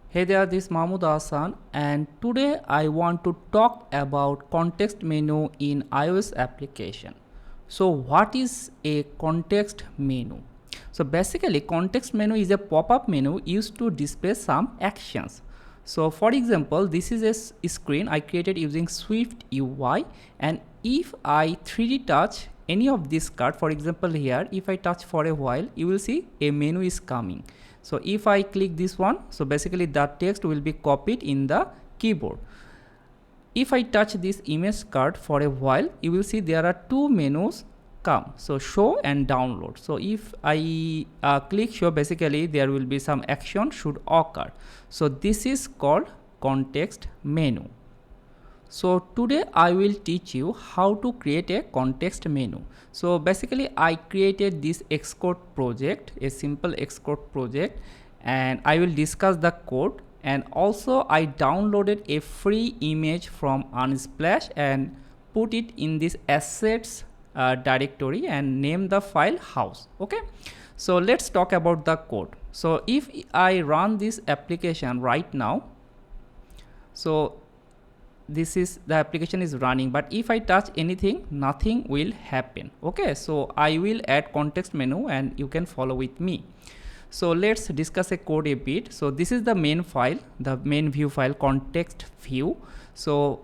Hey there, this is Mahmoud Hassan, and today I want to talk about context menu in iOS application. So what is a context menu? So basically context menu is a pop-up menu used to display some actions. So for example, this is a screen I created using SwiftUI, and if I 3D touch any of this card, for example here, if I touch for a while, you will see a menu is coming. So if I click this one, so basically that text will be copied in the keyboard. If I touch this image card for a while, you will see there are two menus come, so show and download. So if I click show, basically there will be some action should occur. So this is called context menu. So today I will teach you how to create a context menu. So basically I created this Xcode project, a simple Xcode project, and I will discuss the code, and also I downloaded a free image from Unsplash and put it in this assets directory and name the file house. Okay, so let's talk about the code. So if I run this application right now, so this is the application is running, but if I touch anything, nothing will happen. Okay, so I will add context menu and you can follow with me. So let's discuss a code a bit. So this is the main file, the main view file, context view. So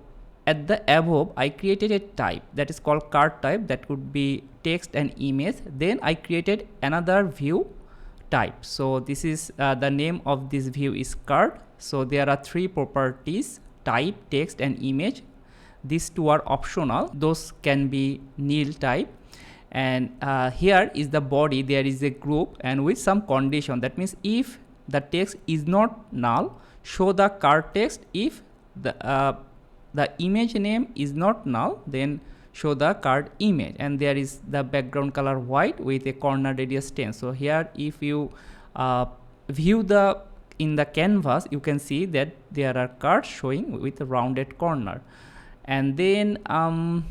at the above I created a type that is called card type, that could be text and image. Then I created another view type. So this is the name of this view is card. So there are three properties: type, text and image. These two are optional, those can be nil type. And here is the body, there is a group and with some condition. That means if the text is not null, show the card text. If the image name is not null, then show the card image. And there is the background color white with a corner radius 10. So here if you view the in the canvas, you can see that there are cards showing with a rounded corner. And then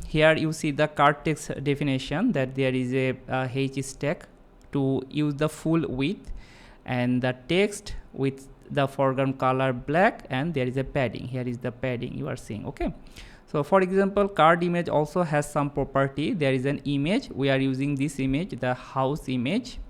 here you see the card text definition, that there is a h stack to use the full width, and the text with the foreground color black, and there is a padding. Here is the padding you are seeing. Okay, so for example, card image also has some property. There is an image, we are using this image, the house image.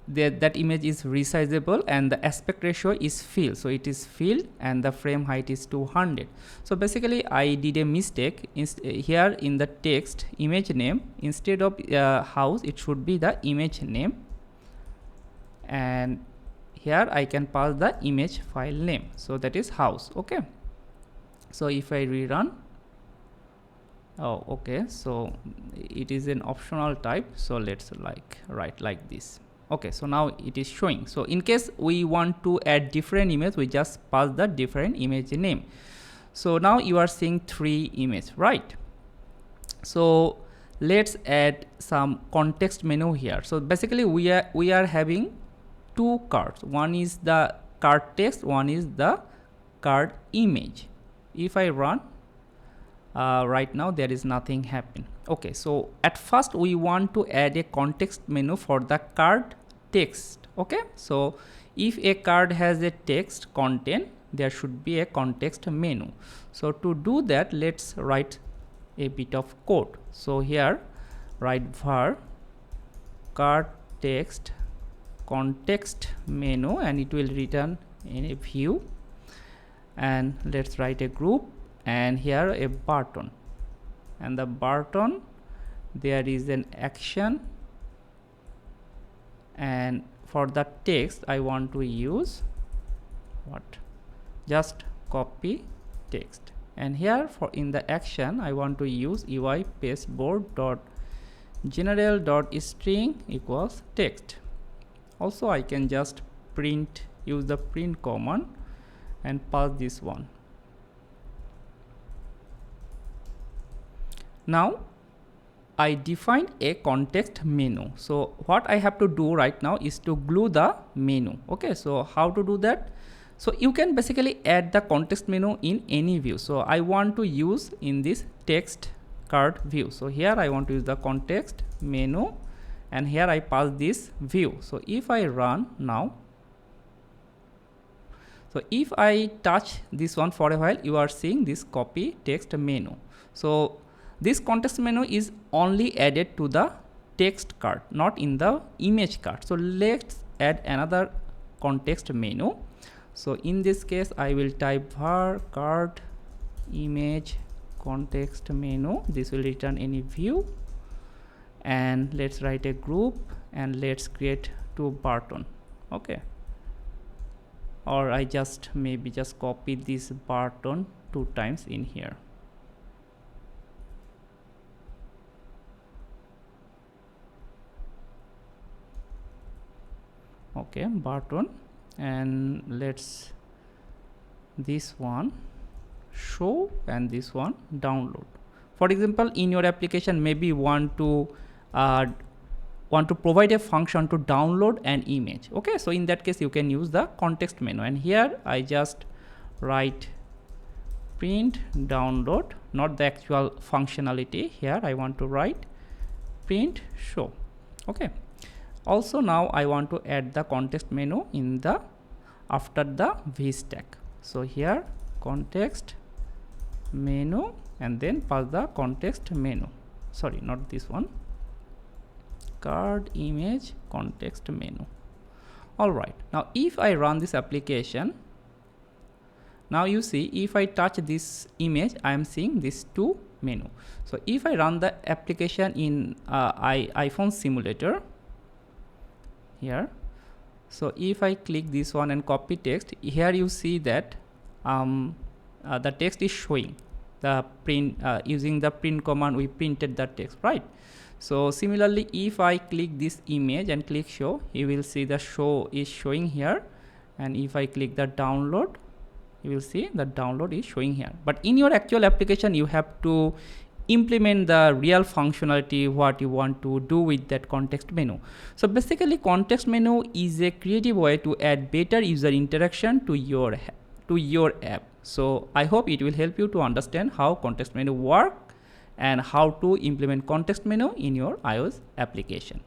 That image is resizable and the aspect ratio is filled, so it is filled, and the frame height is 200. So basically I did a mistake here in the text image name. Instead of house, it should be the image name, and here I can pass the image file name, so that is house. Okay, so if I rerun, oh okay, so it is an optional type, so let's write like this. Okay, so now it is showing. So in case we want to add different image, we just pass the different image name. So now you are seeing three images, right? So let's add some context menu here. So basically we are having two cards. One is the card text, one is the card image. If I run right now, there is nothing happen. Okay, so at first we want to add a context menu for the card text. Okay, so if a card has a text content, there should be a context menu. So to do that, let's write a bit of code. So here write var card text context menu, and it will return in a view. And let's write a group, and here a button, and the button there is an action, and for the text I want to use what, just copy text. And here for in the action I want to use UI pasteboard dot general dot string equals text. Also I can just print, use the print command and pass this one. Now I defined a context menu. So what I have to do right now is to glue the menu. Okay, so how to do that? So you can basically add the context menu in any view. So I want to use in this text card view. So here I want to use the context menu, and here I pass this view. So if I run now, So if I touch this one for a while, you are seeing this copy text menu. So this context menu is only added to the text card, not in the image card. So let's add another context menu. So in this case, I will type var card image context menu. This will return any view, and let's write a group and let's create 2 button. Okay, or I just maybe just copy this button 2 times in here. Okay, button, and let's this one show and this one download. For example, in your application, maybe you want to provide a function to download an image. Okay, so in that case you can use the context menu, and here I just write print download, not the actual functionality. Here I want to write print show. Okay, also now I want to add the context menu in the after the v stack. So here context menu, and then pass the context menu, sorry, not this one, card image context menu. All right, now if I run this application, now you see if I touch this image, I am seeing this 2 menu. So if I run the application in iPhone simulator here, so if I click this one and copy text, here you see that the text is showing the print using the print command. We printed the text, right? So similarly, if I click this image and click show, you will see the show is showing here, and if I click the download, you will see the download is showing here. But in your actual application, you have to implement the real functionality what you want to do with that context menu. So basically, context menu is a creative way to add better user interaction to your app. So I hope it will help you to understand how context menu work and how to implement context menu in your iOS application.